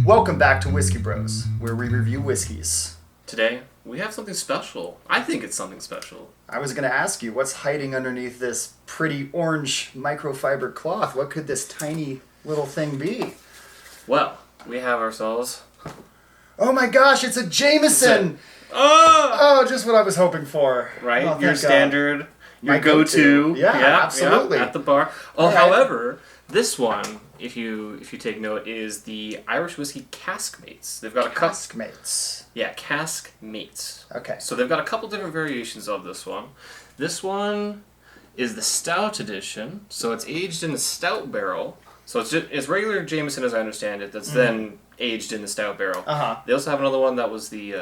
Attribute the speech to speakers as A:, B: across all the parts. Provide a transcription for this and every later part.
A: Welcome back to Whiskey Bros, where we review whiskeys.
B: Today, we have something special. I think it's something special.
A: I was going to ask you, what's hiding underneath this pretty orange microfiber cloth? What could this tiny little thing be?
B: Well, we have ourselves...
A: Oh my gosh, it's a Jameson! Oh, just what I was hoping for.
B: Right,
A: oh,
B: your standard, your go-to.
A: Yeah, absolutely.
B: Yeah, at the bar. Oh,
A: right.
B: However, this one, if you take note, is the Irish whiskey Caskmates. They've got a couple...
A: Caskmates.
B: Yeah, Caskmates.
A: Okay.
B: So they've got a couple different variations of this one. This one is the stout edition, so it's aged in a stout barrel. So it's regular Jameson, as I understand it, that's then aged in the stout barrel.
A: Uh-huh.
B: They also have another one that was the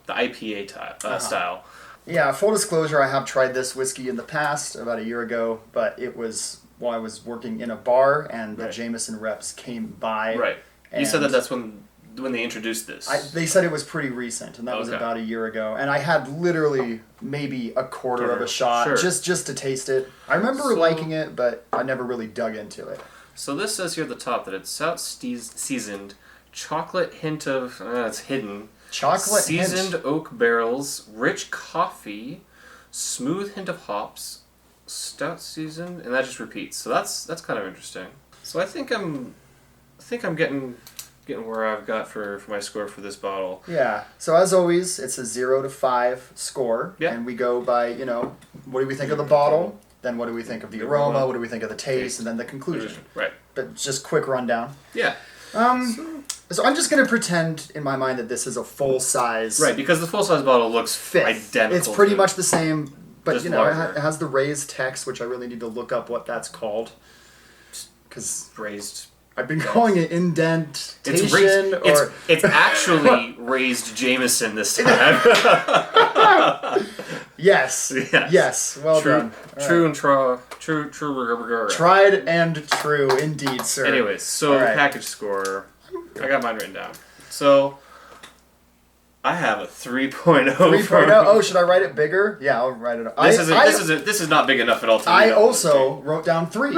B: IPA style.
A: Yeah, full disclosure, I have tried this whiskey in the past, about a year ago, but it was while I was working in a bar, and the Jameson reps came by.
B: Right. You said that's when they introduced this.
A: They said it was pretty recent, and that was about a year ago. And I had literally maybe a quarter of a shot just to taste it. I remember liking it, but I never really dug into it.
B: So this says here at the top that it's stout seasoned, chocolate hint of, it's hidden.
A: Chocolate
B: seasoned oak barrels, rich coffee, smooth hint of hops, stout seasoned, and that just repeats. So that's kind of interesting. So I think I'm getting where I've got for my score for this bottle.
A: Yeah. So as always, it's a 0 to 5 score,
B: yeah.
A: And we go by what do we think of the bottle? Then what do we think of the aroma? What do we think of the taste? And then the conclusion.
B: Right.
A: But just quick rundown.
B: Yeah.
A: So I'm just going to pretend in my mind that this is a full-size...
B: Right, because the full-size bottle looks identical.
A: It's pretty much the same, but it
B: larger.
A: has the raised text, which I really need to look up what that's called. Because
B: raised...
A: I've been calling it indentation
B: It's actually raised Jameson this time.
A: Yes. Well done.
B: True and true.
A: Tried and true, indeed, sir.
B: Anyways, so package score. I got mine written down. So I have a 3.0.
A: 3.0. Oh, should I write it bigger? Yeah, I'll write it up.
B: This is not big enough at all.
A: I also wrote down 3.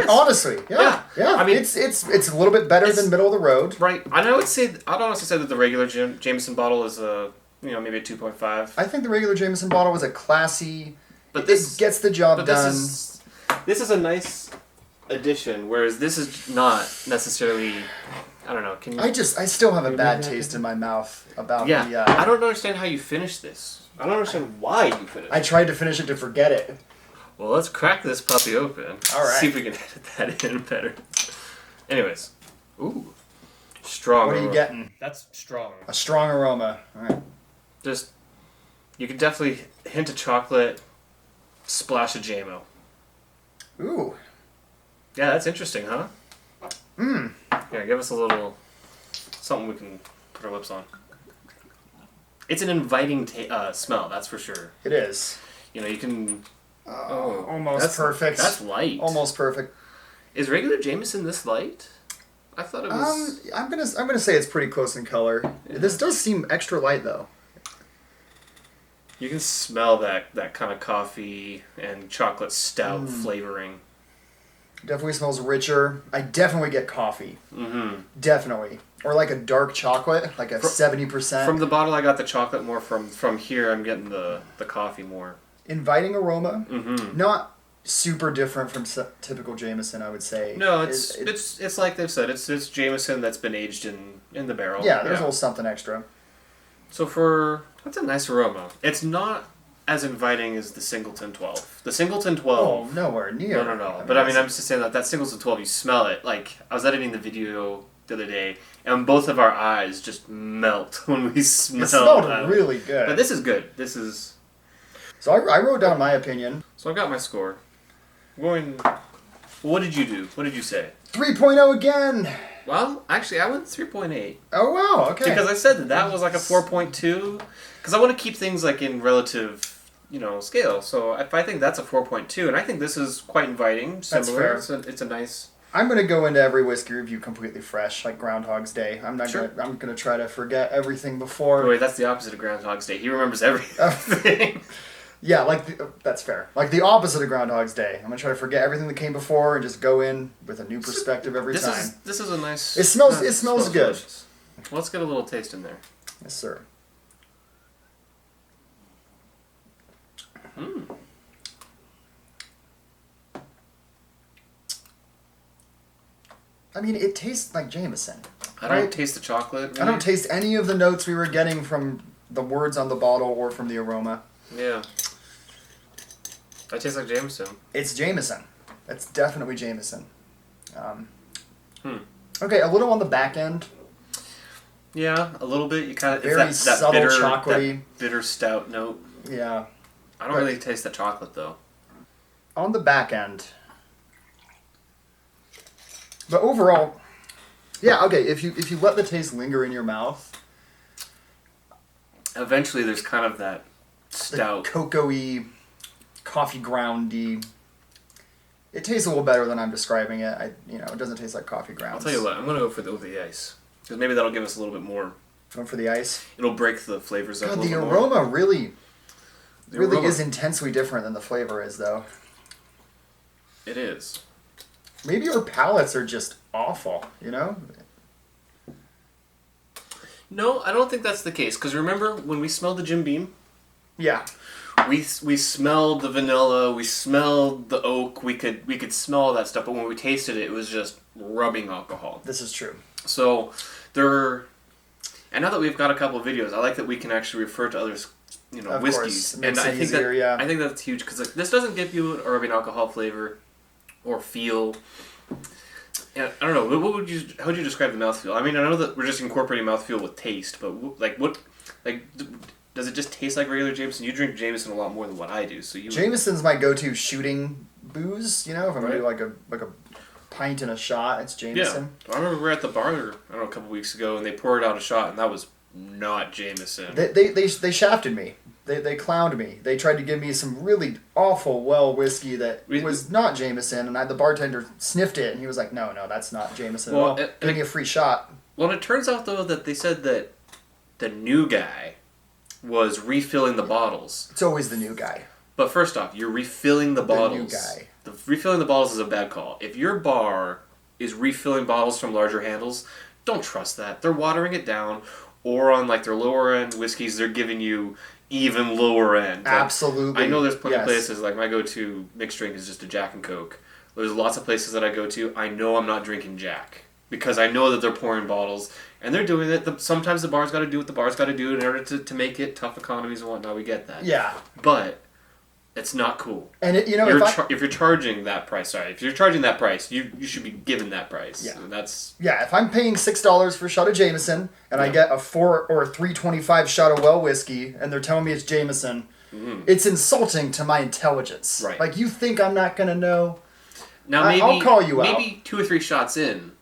A: Honestly, yeah. I mean, it's a little bit better than middle of the road.
B: Right. I'd honestly say that the regular Jameson bottle is maybe a 2.5.
A: I think the regular Jameson bottle was a classy. But this gets the job done.
B: This is a nice addition, whereas this is not necessarily. I don't know. Can you? I
A: still have a bad taste in my mouth about the.
B: I don't understand how you finished this. I don't understand why you finished.
A: I tried to finish it to forget it.
B: Well, let's crack this puppy open.
A: All right.
B: See if we can edit that in better. Anyways, ooh, strong.
A: What are you getting?
B: That's strong.
A: A strong aroma. All right.
B: Just, you can definitely hint of chocolate, splash of JMO.
A: Ooh.
B: Yeah, that's interesting, huh? Yeah, give us a little something we can put our lips on. It's an inviting smell, that's for sure.
A: It is.
B: You can.
A: Almost perfect.
B: That's light.
A: Almost perfect.
B: Is regular Jameson this light? I thought it was.
A: I'm gonna say it's pretty close in color. Yeah. This does seem extra light though.
B: You can smell that kind of coffee and chocolate stout flavoring.
A: Definitely smells richer. I definitely get coffee.
B: Mm-hmm.
A: Definitely. Or like a dark chocolate, like a 70%.
B: From the bottle, I got the chocolate more. From here, I'm getting the coffee more.
A: Inviting aroma.
B: Mm-hmm.
A: Not super different from typical Jameson, I would say.
B: No, it's like they've said. It's Jameson that's been aged in the barrel.
A: Yeah, there's a little something extra.
B: So that's a nice aroma. It's not as inviting as the Singleton 12. The Singleton 12...
A: Oh, nowhere near.
B: No. But I'm just saying that Singleton 12, you smell it. Like, I was editing the video the other day, and both of our eyes just melt when we smell it.
A: It smelled really good.
B: But this is good. This is...
A: So I wrote down my opinion.
B: So I got my score. What did you do? What did you say?
A: 3.0 again!
B: Well, actually, I went 3.8.
A: Oh, wow, okay.
B: Because I said that was like a 4.2. Because I want to keep things like in relative, scale. So if I think that's a 4.2, and I think this is quite inviting, similar.
A: That's fair.
B: It's a nice...
A: I'm going to go into every whiskey review completely fresh, like Groundhog's Day. I'm going to try to forget everything before.
B: Wait, that's the opposite of Groundhog's Day. He remembers everything.
A: Yeah, that's fair. Like the opposite of Groundhog's Day. I'm going to try to forget everything that came before and just go in with a new perspective every time.
B: This is a nice...
A: It smells good.
B: Let's get a little taste in there.
A: Yes, sir. I mean, it tastes like Jameson.
B: I don't taste the chocolate. Really.
A: I don't taste any of the notes we were getting from the words on the bottle or from the aroma.
B: Yeah. That tastes like Jameson.
A: It's Jameson. It's definitely Jameson. Okay, a little on the back end.
B: Yeah, a little bit. You kind of
A: very subtle,
B: bitter,
A: chocolatey,
B: that bitter stout note.
A: Yeah.
B: I don't really taste the chocolate though.
A: On the back end. But overall, yeah, okay, if you let the taste linger in your mouth,
B: eventually there's kind of that stout,
A: cocoa-y, coffee groundy. It tastes a little better than I'm describing it. It doesn't taste like coffee grounds.
B: I'll tell you what, I'm gonna go for the ice because maybe that'll give us a little bit more.
A: Going for the ice.
B: It'll break the flavors up.
A: God,
B: a little
A: the aroma
B: more.
A: really is intensely different than the flavor is, though.
B: It is.
A: Maybe our palates are just awful,
B: No, I don't think that's the case. Because remember when we smelled the Jim Beam?
A: Yeah.
B: We smelled the vanilla. We smelled the oak. We could smell all that stuff. But when we tasted it, it was just rubbing alcohol.
A: This is true.
B: So and now that we've got a couple of videos, I like that we can actually refer to others,
A: Of
B: whiskeys.
A: course.
B: And
A: Makes
B: I
A: it
B: think
A: easier,
B: I think that's huge because this doesn't give you a rubbing alcohol flavor or feel. And I don't know. How would you describe the mouthfeel? I mean, I know that we're just incorporating mouthfeel with taste, but does it just taste like regular Jameson? You drink Jameson a lot more than what I do, so you.
A: Jameson's my go-to shooting booze. If I'm gonna do like a pint and a shot, it's Jameson.
B: Yeah, I remember we were at the bar a couple weeks ago, and they poured out a shot, and that was not Jameson.
A: They shafted me. They clowned me. They tried to give me some really awful whiskey that was not Jameson, and the bartender sniffed it, and he was like, "No, that's not Jameson. Well, give me a free shot."
B: Well, it turns out though that they said that the new guy was refilling the bottles.
A: It's always the new guy.
B: But first off, you're refilling the bottles.
A: The new guy.
B: Refilling the bottles is a bad call. If your bar is refilling bottles from larger handles, don't trust that. They're watering it down, or on their lower end whiskeys, they're giving you even lower end.
A: Absolutely.
B: I know there's plenty of places, my go-to mixed drink is just a Jack and Coke. There's lots of places that I go to, I know I'm not drinking Jack. Because I know that they're pouring bottles, and they're doing it. Sometimes the bar's got to do what the bar's got to do in order to make it tough economies and whatnot. We get that.
A: Yeah.
B: But it's not cool.
A: And if
B: you're charging that price, you should be given that price.
A: Yeah.
B: And that's
A: if I'm paying $6 for a shot of Jameson and I get a $4 or $3.25 shot of whiskey, and they're telling me it's Jameson, it's insulting to my intelligence.
B: Right.
A: You think I'm not gonna know?
B: Now maybe
A: I'll call you out.
B: Maybe 2 or 3 shots in,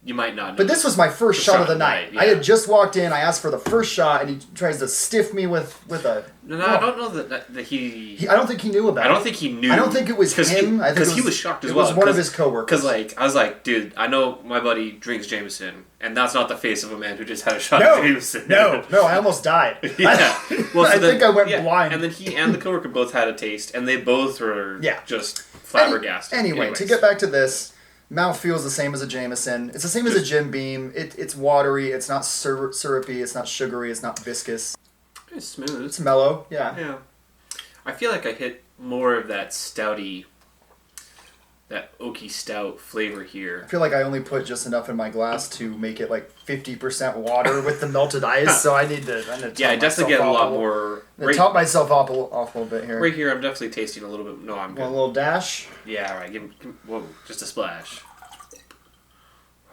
B: you might not know.
A: But this was my first shot of the night.
B: Right, yeah.
A: I had just walked in. I asked for the first shot, and he tries to stiff me with a.
B: No, I don't know that he.
A: I don't think he knew about it.
B: I don't think he knew.
A: I don't think it was him.
B: Because he was shocked as well.
A: It was one of his coworkers.
B: Because I was like, dude, I know my buddy drinks Jameson, and that's not the face of a man who just had a shot of Jameson.
A: No, I almost died.
B: Yeah. Well,
A: I think I went blind.
B: And then he and the coworker both had a taste, and they both were just flabbergasted.
A: Anyway, to get back to this. Mouth feels the same as a Jameson. It's the same as a Jim Beam. It's watery. It's not syrupy. It's not sugary. It's not viscous.
B: It's smooth.
A: It's mellow. Yeah.
B: Yeah. I feel like I hit more of that stouty, that oaky stout flavor here.
A: I feel like I only put just enough in my glass to make it 50% water with the melted ice. So I need to.
B: I definitely get a lot more.
A: Top myself off a little bit here.
B: Right here, I'm definitely tasting a little bit. No, I'm good.
A: Want a little dash?
B: Yeah, all right. Whoa, just a splash.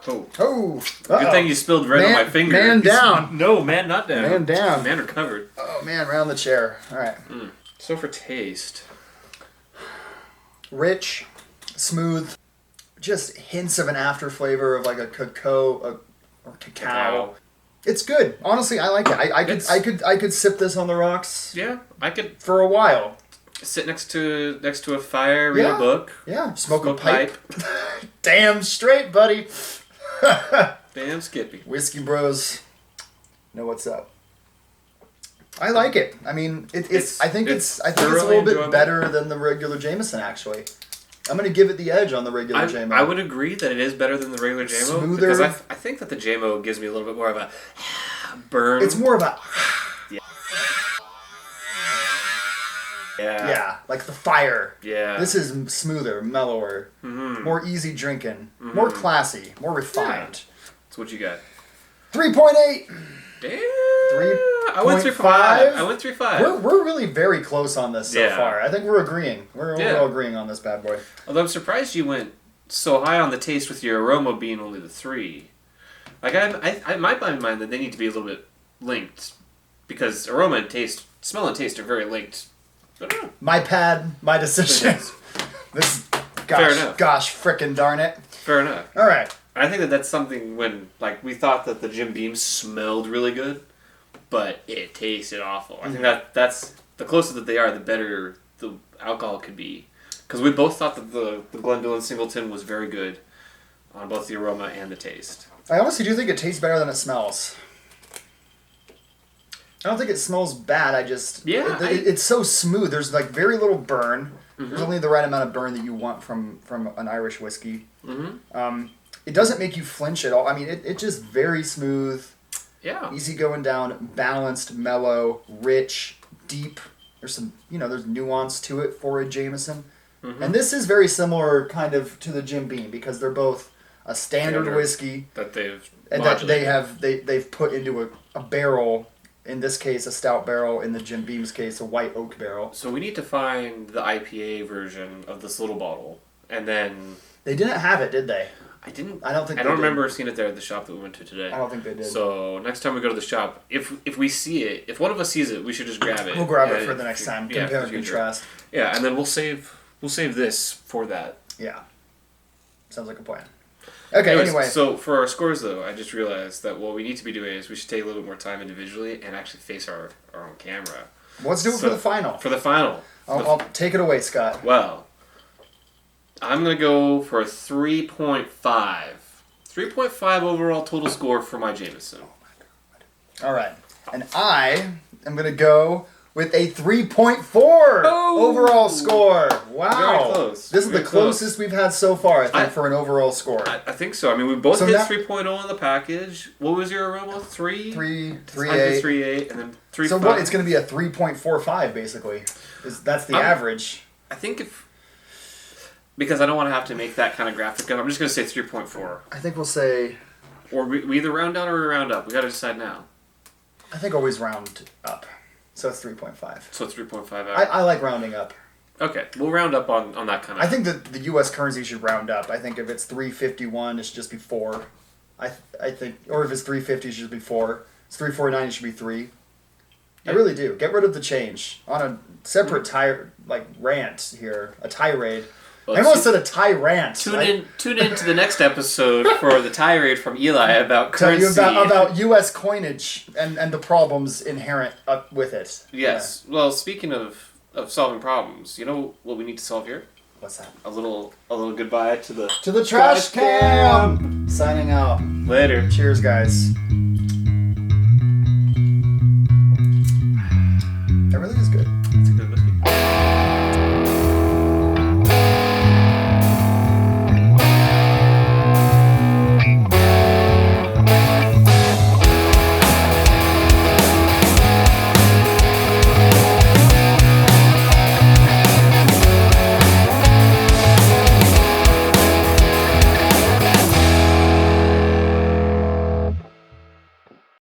B: Oh.
A: Good
B: thing you spilled right on my finger.
A: Man down.
B: No, man, not down.
A: Man down.
B: Man recovered.
A: Oh, man, round the chair. All right.
B: So for taste.
A: Rich, smooth, just hints of an after flavor of a cacao or cacao. It's good. Honestly, I like it. I could sip this on the rocks.
B: Yeah, I could
A: for a while.
B: Sit next to a fire, read a book.
A: Yeah, smoke a pipe. Damn straight, buddy.
B: Damn Skippy.
A: Whiskey Bros know what's up. I like it. I mean, I think it's a little bit better than the regular Jameson, actually. I'm going to give it the edge on the regular JMO.
B: I would agree that it is better than the regular JMO.
A: Smoother.
B: Because I think that the JMO gives me a little bit more of a burn.
A: It's more of a...
B: Yeah.
A: Yeah, like the fire.
B: Yeah.
A: This is smoother, mellower, more easy drinking, more classy, more refined.
B: Yeah. So what you got?
A: 3.8.
B: Damn.
A: 3.5.
B: I went 3.5.
A: We're really very close on this so far. I think we're agreeing. We're all agreeing on this bad boy.
B: Although I'm surprised you went so high on the taste with your aroma being only the 3. Like I might have in mind that they need to be a little bit linked because aroma and taste, smell and taste are very linked.
A: My pad, my decision. This, gosh, frickin' darn it.
B: Fair enough.
A: All right.
B: I think that's something when, like, we thought that the Jim Beam smelled really good, but it tasted awful. I think that's the closer that they are, the better the alcohol could be. Because we both thought that the Glenfiddich Singleton was very good on both the aroma and the taste.
A: I honestly do think it tastes better than it smells. I don't think it smells bad. I just it's so smooth. There's like very little burn. There's only the right amount of burn that you want from an Irish whiskey. It doesn't make you flinch at all. I mean, it's just very smooth.
B: Yeah.
A: Easy going down, balanced, mellow, rich, deep. There's some there's nuance to it for a Jameson. And this is very similar kind of to the Jim Beam because they're both a standard whiskey
B: that they've
A: they've put into a barrel. In this case, a stout barrel. In the Jim Beam's case, a white oak barrel.
B: So we need to find the IPA version of this little bottle, and then
A: they didn't have it, did they?
B: I didn't.
A: I don't think.
B: I don't remember seeing it there at the shop that we went to today.
A: I don't think they did.
B: So next time we go to the shop, if we see it, if one of us sees it, we should just grab it.
A: We'll grab it for the next time. Compare and contrast.
B: Yeah, and then we'll save this for that.
A: Yeah, sounds like a plan. Okay, anyway.
B: So for our scores, though, I just realized that what we need to be doing is we should take a little bit more time individually and actually face our own camera.
A: Let's do it for the final.
B: For the final.
A: I'll take it away, Scott.
B: Well, I'm going to go for a 3.5. 3.5 overall total score for my Jameson.
A: Oh my God. All right. And I am going to go with a 3.4 overall score. Wow.
B: Very close.
A: This is the closest we've had so far, I think, for an overall score.
B: I think so. I mean, we both hit 3.0 on the package. What was your aroma? 3? 3.8, and then 3.5.
A: So what? It's going to be a 3.45, basically. That's the average.
B: I think because I don't want to have to make that kind of graphic up, I'm just going to say 3.4.
A: I think we'll say...
B: Or we either round down or we round up. We got to decide now.
A: I think always round up. So it's 3.5.
B: So it's 3.5 out.
A: I like rounding up.
B: Okay, we'll round up on that kind of...
A: I think that the U.S. currency should round up. I think if it's 351, it should just be 4. I think... Or if it's 350, it should be 4. It's 349, it should be 3. Yeah. I really do. Get rid of the change. On a separate rant here. A tirade. Well, I almost said a tyrant.
B: Tune in to the next episode for the tirade from Eli about currency.
A: Tell you about U.S. coinage and the problems inherent with it.
B: Yes. Yeah. Well, speaking of solving problems, you know what we need to solve here?
A: What's that?
B: A little goodbye to the
A: trash can. Signing out.
B: Later.
A: Cheers, guys.